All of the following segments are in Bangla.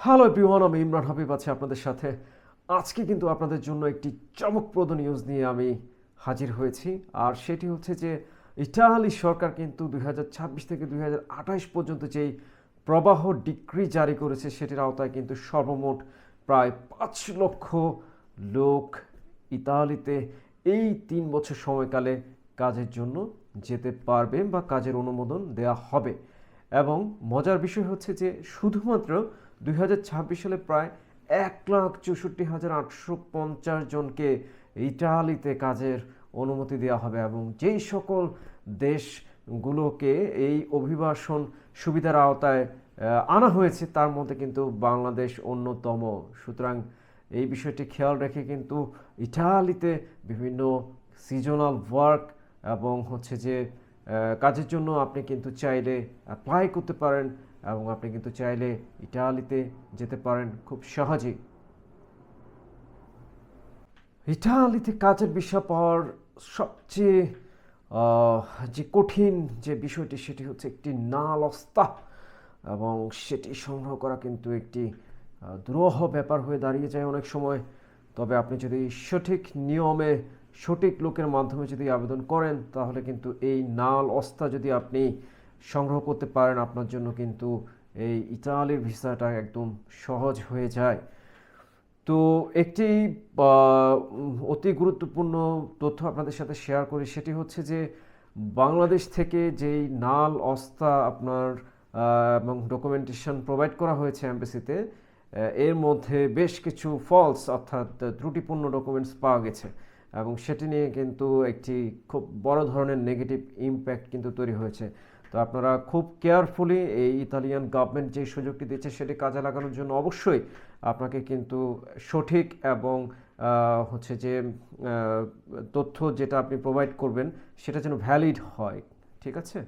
হ্যালো এভরিওয়ান, আমি ইমরান হাবিব আছি আপনাদের সাথে। আজকে কিন্তু আপনাদের জন্য একটি চমকপ্রদ নিউজ নিয়ে আমি হাজির হয়েছি। আর সেটি হচ্ছে যে ইতালি সরকার কিন্তু 2026 থেকে 2028 পর্যন্ত যেই প্রবাহ ডিক্রি জারি করেছে সেটির আওতায় কিন্তু সর্বমোট প্রায় 5 লক্ষ লোক ইতালিতে এই 3 বছর সময়কালে কাজের জন্য যেতে পারবে বা কাজের অনুমোদন দেওয়া হবে। এবং মজার বিষয় হচ্ছে যে শুধুমাত্র 2026 সালে প্রায় 1,64,850 জনকে ইটালিতে কাজের অনুমতি দেওয়া হবে এবং যেই সকল দেশগুলোকে এই অভিবাসন সুবিধার আওতায় আনা হয়েছে তার মধ্যে কিন্তু বাংলাদেশ অন্যতম। সুতরাং এই বিষয়টি খেয়াল রেখে কিন্তু ইটালিতে বিভিন্ন সিজনাল ওয়ার্ক এবং হচ্ছে যে কাজের জন্য আপনি কিন্তু চাইলে অ্যাপ্লাই করতে পারেন এবং আপনি কিন্তু চাইলে ইটালিতে যেতে পারেন খুব সহজেই। ইটালিতে কাজের ভিসা পাওয়ার সবচেয়ে যে কঠিন যে বিষয়টি সেটি হচ্ছে একটি নালস্তা এবং সেটি সংগ্রহ করা কিন্তু একটি দুরূহ ব্যাপার হয়ে দাঁড়িয়ে যায় অনেক সময়। তবে আপনি যদি সঠিক নিয়মে সঠিক লোকের মাধ্যমে যদি আবেদন করেন তাহলে কিন্তু এই নাল অস্তা যদি আপনি সংগ্রহ করতে পারেন আপনার জন্য কিন্তু এই ইতালির ভিসাটা একদম সহজ হয়ে যায়। তো একটি অতি গুরুত্বপূর্ণ তথ্য আপনাদের সাথে শেয়ার করি, সেটি হচ্ছে যে বাংলাদেশ থেকে যেই নাল অস্তা আপনার এবং ডকুমেন্টেশন প্রোভাইড করা হয়েছে এমবেসিতে, এর মধ্যে বেশ কিছু ফলস অর্থাৎ ত্রুটিপূর্ণ ডকুমেন্টস পাওয়া গেছে এবং সেটি নিয়ে কিন্তু একটি খুব বড় ধরনের নেগেটিভ ইম্প্যাক্ট কিন্তু তৈরি হয়েছে। তো আপনারা খুব কেয়ারফুলি এই ইতালিয়ান গভর্নমেন্ট যে সুযোগটি দিচ্ছে সেটি কাজে লাগানোর জন্য অবশ্যই আপনাকে কিন্তু সঠিক এবং হচ্ছে যে তথ্য যেটা আপনি প্রোভাইড করবেন সেটা যেন ভ্যালিড হয়, ঠিক আছে?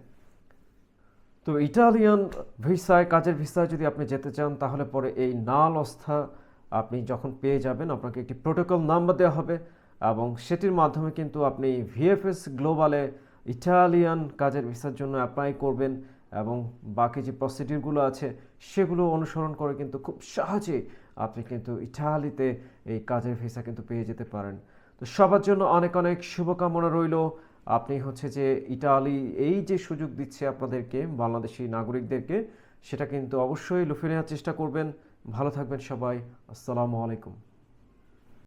তো ইটালিয়ান ভিসায় কাজের ভিসায় যদি আপনি যেতে চান তাহলে পরে এই নাল অবস্থা আপনি যখন পেয়ে যাবেন আপনাকে একটি প্রোটোকল নাম্বার দেওয়া হবে এবং সেটির মাধ্যমে কিন্তু আপনি ভিএফএস গ্লোবালে ইটালিয়ান কাজের ভিসার জন্য অ্যাপ্লাই করবেন এবং বাকি যে প্রসিডিউরগুলো আছে সেগুলো অনুসরণ করে কিন্তু খুব সহজে আপনি কিন্তু ইটালিতে এই কাজের ভিসা কিন্তু পেয়ে যেতে পারেন। তো সবার জন্য অনেক অনেক শুভকামনা রইল। আপনি হচ্ছে যে ইটালি এই যে সুযোগ দিচ্ছে আপনাদেরকে বাংলাদেশি নাগরিকদেরকে সেটা কিন্তু অবশ্যই লুফে নেওয়ার চেষ্টা করবেন। ভালো থাকবেন সবাই। আসসালামু আলাইকুম।